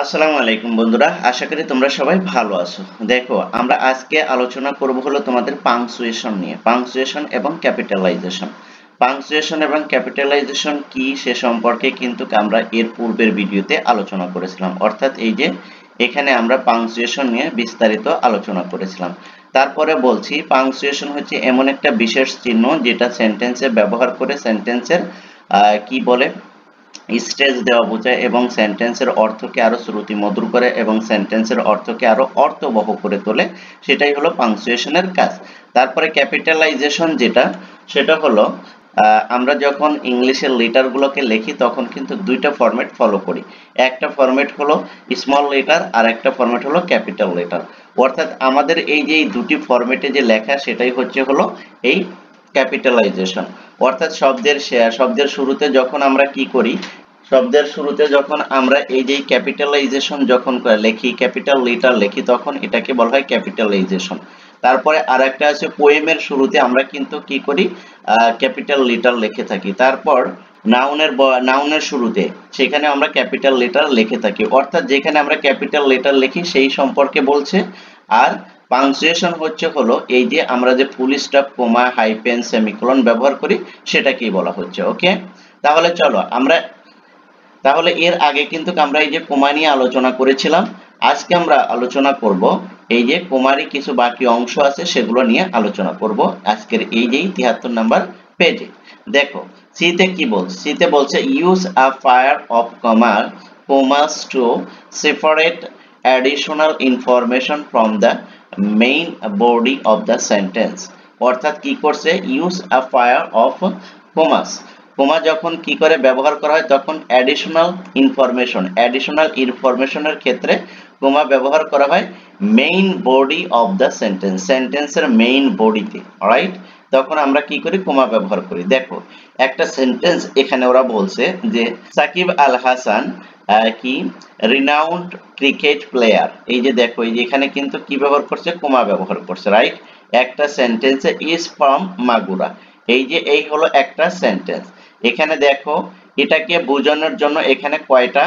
আসসালামু আলাইকুম বন্ধুরা, আশা করি তোমরা সবাই ভালো আছো। দেখো, আমরা আজকে আলোচনা করব হলো তোমাদের পাংচুয়েশন নিয়ে। পাংচুয়েশন এবং ক্যাপিটালাইজেশন। পাংচুয়েশন এবং ক্যাপিটালাইজেশন কি সে সম্পর্কে কিন্তু আমরা এর পূর্বের ভিডিওতে আলোচনা করেছিলাম। অর্থাৎ এই যে এখানে আমরা পাংচুয়েশন নিয়ে বিস্তারিত আলোচনা করেছিলাম। তারপরে বলছি, পাংচুয়েশন হচ্ছে এমন একটা বিশেষ চিহ্ন যেটা সেন্টেন্সে ব্যবহার করে সেন্টেন্সের কি বলে স্ট্রেস দেওয়া বোঝায় এবং সেন্টেন্সের অর্থকে আরো শ্রুতিমধুর করে এবং সেন্টেন্সের অর্থকে আরো অর্থবহ করে তোলে। সেটাই হলো পাংচুয়েশনের কাজ। তারপরে ক্যাপিটালাইজেশন যেটা, সেটা হলো আমরা যখন ইংলিশের লেটারগুলোকে লিখি তখন কিন্তু দুইটা ফরম্যাট ফলো করি। একটা ফরম্যাট হলো স্মল লেটার আর একটা ফরম্যাট হলো ক্যাপিটাল লেটার। অর্থাৎ আমাদের এই যে দুটি ফরম্যাটে যে লেখা সেটাই হলো এই ক্যাপিটালাইজেশন। অর্থাৎ শব্দের শুরুতে যখন আমরা কি করি, শব্দের শুরুতে যখন আমরা এই যে ক্যাপিটালাইজেশন যখন লিখি, ক্যাপিটাল লেটার লিখি, তখন এটাকে বলা হয় ক্যাপিটালাইজেশন। তারপরে আরেকটা আছে পোয়েমের শুরুতে আমরা কিন্তু কি করি, ক্যাপিটাল লেটার লিখে থাকি। তারপর নাউনের শুরুতে সেখানে আমরা ক্যাপিটাল লেটার লিখে থাকি। অর্থাৎ যেখানে আমরা ক্যাপিটাল লেটার লিখি সেই সম্পর্কে বলছে। আর পাংচুয়েশন হলো এই যে আমরা যে ফুল স্টপ, কমা, হাইফেন, সেমিকোলন ব্যবহার করি সেটাকেই বলা হচ্ছে। ওকে, তাহলে চলো তাহলে এর আগে কিন্তু আমরা এই যে কোমা নিয়ে আলোচনা করেছিলাম। আজকে আমরা আলোচনা করব এই যে কোমারই কিছু বাকি অংশ আছে সেগুলো নিয়ে আলোচনা করব আজকের এই যে 73 নাম্বার পেজে। দেখো, সিতে কি বলছে, সিতে বলছে use a pair of commas to separate additional information from the main body of the sentence. অর্থাৎ কি করছে, use a pair of commas, comma যখন কি করে ব্যবহার করা হয় তখন অ্যাডিশনাল ইনফরমেশনের ক্ষেত্রে কোমা ব্যবহার করা হয় মেইন বডি অফ দ্য সেন্টেন্সের মেইন বডিতে। অলরাইট, তখন আমরা কি করি, কোমা ব্যবহার করি। দেখো, একটা সেন্টেন্স এখানে ওরা বলছে যে সাকিব আল হাসান কি রিনাউন্ড ক্রিকেট প্লেয়ার। এই যে দেখো, এই যে এখানে কিন্তু কি ব্যবহার করছে, কোমা ব্যবহার করছে। রাইট, একটা সেন্টেন্সে ইজ ফ্রম মাগুরা, এই যে এই হলো একটা সেন্টেন্স। এখানে দেখো, এটাকে বোঝানোর জন্য এখানে কয়টা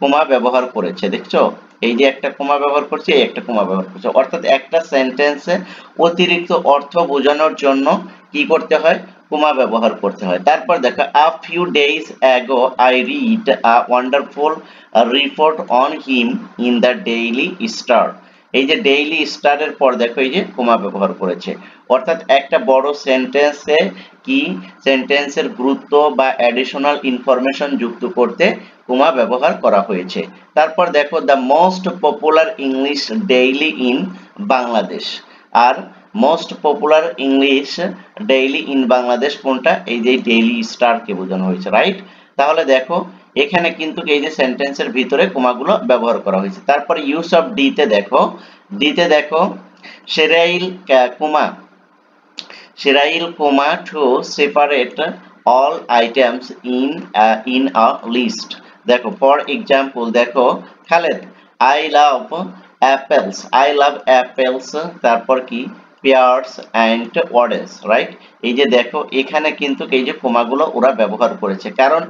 কোমা ব্যবহার করেছে দেখছো, এই যে একটা কোমা ব্যবহার করছে, এই একটা কোমা ব্যবহার করছে। অর্থাৎ একটা সেন্টেন্সে অতিরিক্ত অর্থ বোঝানোর জন্য কি করতে হয়, কোমা ব্যবহার করতে হয়। তারপর দেখো, a few days ago I read a wonderful report on him in the daily star. এই যে ডেইলি স্টারের পর দেখো এই যে কোমা ব্যবহার করেছে। অর্থাৎ একটা বড় সেন্টেন্সে কি সেন্টেন্সের গুরুত্ব বা অ্যাডিশনাল ইনফরমেশন যুক্ত করতে কোমা ব্যবহার করা হয়েছে। তারপর দেখো, the most popular English daily in Bangladesh. আর most popular English daily in Bangladesh কোনটা, এই যে ডেইলি স্টারকে বোঝানো হয়েছে। রাইট, তাহলে দেখো এখানে কিন্তু এই যে সেন্টেন্সের ভিতরে কোমাগুলো ব্যবহার করা হয়েছে। তারপর ইউজ অফ ডিতে দেখো serial comma to separate all items in a list। দেখো, ফর এক্সাম্পল দেখো, খালেদ আই লাভ অ্যাপেলস, তারপর কি পেয়ার্স অ্যান্ড অরেঞ্জ। রাইট, এই যে দেখো এখানে কিন্তু এই যে কোমাগুলো ওরা ব্যবহার করেছে, কারণ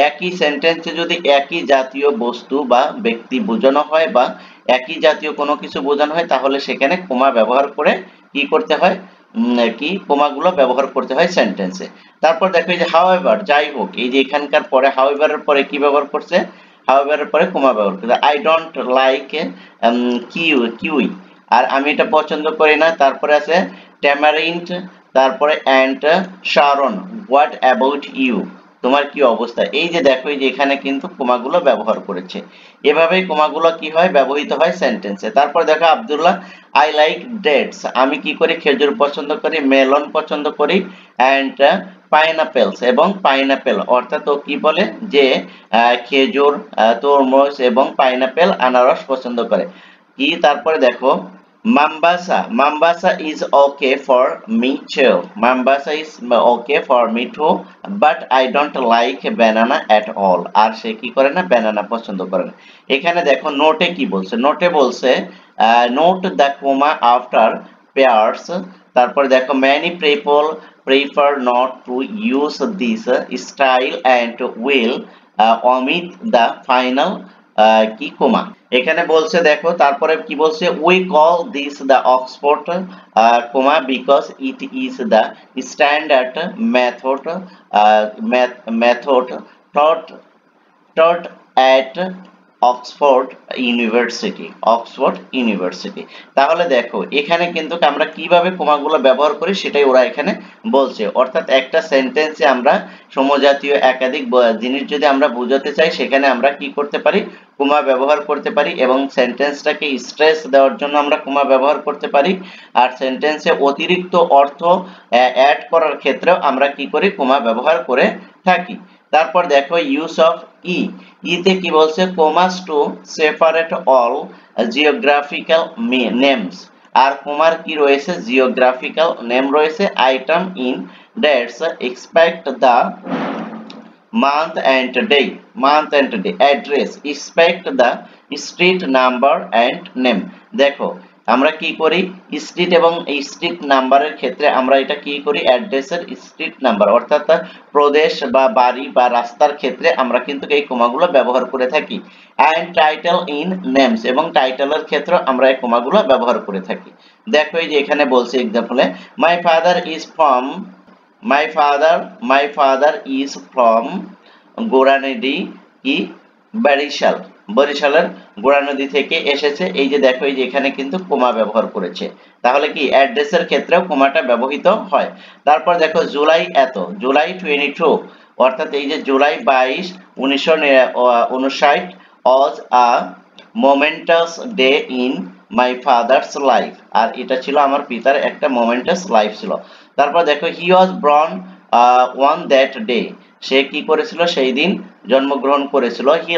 একই সেন্টেন্সে যদি একই জাতীয় বস্তু বা ব্যক্তি বোঝানো হয় বা একই জাতীয় কোনো কিছু বোঝানো হয় তাহলে সেখানে কোমা ব্যবহার করে কি করতে হয়, কি কোমাগুলো ব্যবহার করতে হয় সেন্টেন্সে। তারপর দেখো এই যে হাউএভার, যাই হোক, এই যে এখানকার পরে হাউএভারের পরে কি ব্যবহার করছে, হাউএভারের পরে কোমা ব্যবহার করছে। আই ডোন্ট লাইক কিউই, আর আমি এটা পছন্দ করি না। তারপরে আছে ট্যামারিন্ড, তারপরে অ্যান্ড শারন, হোয়াট অ্যাবাউট ইউ, তোমার কি অবস্থা। এই যে দেখো এই যে এখানে কিন্তু কোমাগুলো ব্যবহার করেছে। এভাবেই কোমাগুলো কি হয়, ব্যবহৃত হয় সেন্টেন্সে। তারপর দেখো আব্দুল্লাহ আই লাইক ডেটস, আমি কি করি, খেজুর পছন্দ করি, মেলন পছন্দ করি, অ্যান্ড পাইনাপেলস এবং পাইনাপেল, অর্থাৎ ও কি বলে যে খেজুর, তরমুজ এবং পাইনাপেল আনারস পছন্দ করে। কি তারপরে দেখো Mombasa is okay for me too, Mombasa is okay for me too, but I don't like banana at all, আর সে কি করে না, ব্যানানা পছন্দ করে না। এখানে দেখো নোটে কি বলছে, নোটে বলছে note the comma after pairs. তারপরে দেখো many people prefer not to use this style and will omit the final কি কোমা। এখানে বলছে দেখো, তারপরে কি বলছে, we call this the Oxford comma because it is the standard method method taught taught at Oxford University. তাহলে দেখো এখানে কিন্তু আমরা কিভাবে কমাগুলো ব্যবহার করি সেটাই ওরা এখানে বলছে। অর্থাৎ একটা সেন্টেন্সে আমরা সমজাতীয় একাধিক জিনিস যদি আমরা বোঝাতে চাই, সেখানে আমরা কি করতে পারি, কমা ব্যবহার করতে পারি, এবং সেন্টেন্সটাকে স্ট্রেস দেওয়ার জন্য আমরা কমা ব্যবহার করতে পারি। আর সেন্টেন্সে অতিরিক্ত অর্থ অ্যাড করার ক্ষেত্রেও আমরা কি করি, কমা ব্যবহার করে থাকি। তারপর দেখো ইউজ অফ ইতে কি বলছে, commas to separate all geographical names. আর কমার কি রয়েছে, জিওগ্রাফিক্যাল নেম রয়েছে, item in dates except the month and day, address, expect the street number and name। দেখো আমরা কি করি, স্ট্রিট এবং স্ট্রিট নাম্বারের ক্ষেত্রে আমরা এটা কি করি, অ্যাড্রেসের স্ট্রিট নাম্বার অর্থাৎ প্রদেশ বা বাড়ি বা রাস্তার ক্ষেত্রে আমরা কিন্তু এই কমাগুলো ব্যবহার করে থাকি। অ্যান্ড টাইটেল ইন নেমস, এবং টাইটেলের ক্ষেত্রে আমরা এই কমাগুলো ব্যবহার করে থাকি। দেখো এই যে এখানে বলছে এক্সাম্পলে, my father is from my father is from Gaurnadi কি বরিশালের গোরানদী থেকে এসেছে। এই যে দেখো এই যে এখানে কিন্তু কমা ব্যবহার করেছে, তাহলে কি অ্যাড্রেসের ক্ষেত্রেও কমাটা ব্যবহৃত হয়। তারপর দেখো জুলাই 22 অর্থাৎ এই যে July 22 1959 was a momentous day in my father's life। আর এটা ছিল আমার পিতার একটা momentous life ছিল। তারপর দেখো he was born on that day, সে কি করেছিল, সেই দিন জন্মগ্রহণ করেছিল। he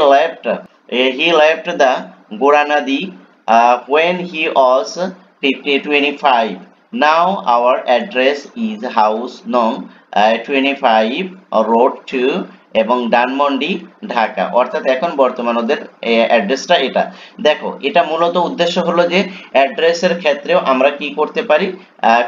left the Goranadi when he was 25। now our address is house num 25 road 2 এবং ডানমন্ডি ঢাকা। অর্থাৎ এখন বর্তমান ওদের অ্যাড্রেসটা এটা। দেখো এটা মূলত উদ্দেশ্য হলো যে অ্যাড্রেসের ক্ষেত্রেও আমরা কি করতে পারি,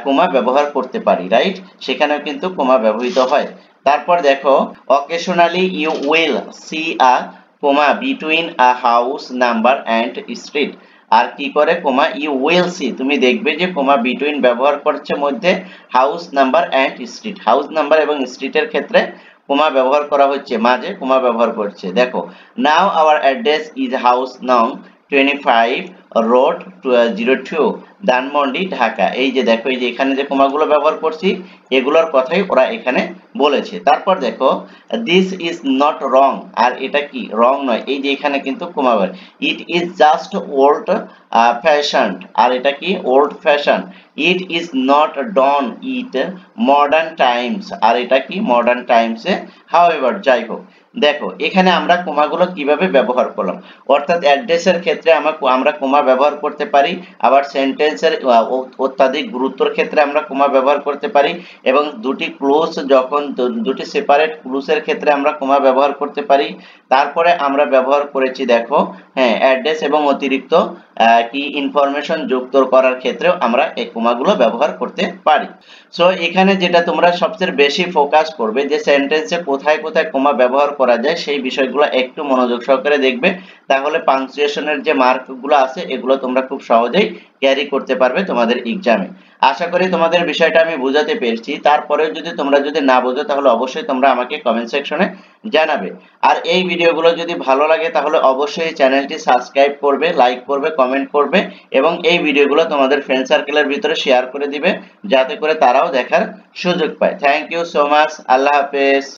কমা ব্যবহার করতে পারি, রাইট, সেখানেও কিন্তু কমা ব্যবহৃত হয়। তারপর দেখো occasionally you will see a comma between a house number and street. আর কি করে, কমা ইউ উইল সি, তুমি দেখবে যে কমা বিটুইন ব্যবহার করছে মধ্যে house number and street, house number এবং স্ট্রিটের ক্ষেত্রে কমা ব্যবহার করা হচ্ছে, মাঝে কমা ব্যবহার করছে। দেখো নাও আওয়ার অ্যাড্রেস ইজ হাউস নং 25 রোড 02 ধানমন্ডি ঢাকা। এই যে দেখো এই যে এখানে যে কমাগুলো ব্যবহার করছি এগুলোর কথাই ওরা এখানে বলেছে। তারপর দেখো দিস ইজ নট রং, আর এটা কি রং নয়, এই যে এখানে কিন্তু comma, it is just old fashioned, আর এটা কি old fashion. It is not done it modern times, আর এটা কি মডার্ন টাইমসে। হাউএভার, যাই হোক, দেখো এখানে আমরা কমাগুলো কিভাবে ব্যবহার করলাম। অর্থাৎ অ্যাড্রেসের ক্ষেত্রে আমরা কমা ব্যবহার করতে পারি, আবার সেন্টেন্সের অত্যাধিক গুরুত্বের ক্ষেত্রে আমরা কমা ব্যবহার করতে পারি, এবং দুটি ক্লোজ যখন দুটি সেপারেট ক্লোজের ক্ষেত্রে আমরা কমা ব্যবহার করতে পারি। তারপরে আমরা ব্যবহার করেছি দেখো, হ্যাঁ, অ্যাড্রেস এবং অতিরিক্ত কি ইনফরমেশন যুক্ত করার ক্ষেত্রেও আমরা এই কমাগুলো ব্যবহার করতে পারি। সো এখানে যেটা তোমরা সবচেয়ে বেশি ফোকাস করবে যে সেন্টেন্সে কোথায় কোথায় কমা ব্যবহার করা যায় সেই বিষয়গুলো একটু মনোযোগ সহকারে দেখবে, তাহলে পাংচুয়েশনের যে মার্কগুলো আছে এগুলো তোমরা খুব সহজেই ক্যারি করতে পারবে তোমাদের এক্সামে। আশা করি তোমাদের বিষয়টা আমি বোঝাতে পেরেছি। তারপরেও যদি তোমরা না বোঝো তাহলে অবশ্যই তোমরা আমাকে কমেন্ট সেকশনে জানাবে। আর এই ভিডিওগুলো যদি ভালো লাগে তাহলে অবশ্যই চ্যানেলটি সাবস্ক্রাইব করবে, লাইক করবে, কমেন্ট করবে, এবং এই ভিডিওগুলো তোমাদের ফ্রেন্ড সার্কেলের ভিতরে শেয়ার করে দিবে যাতে করে তারাও দেখার সুযোগ পায়। থ্যাংক ইউ সো মাচ, আল্লাহ হাফেজ।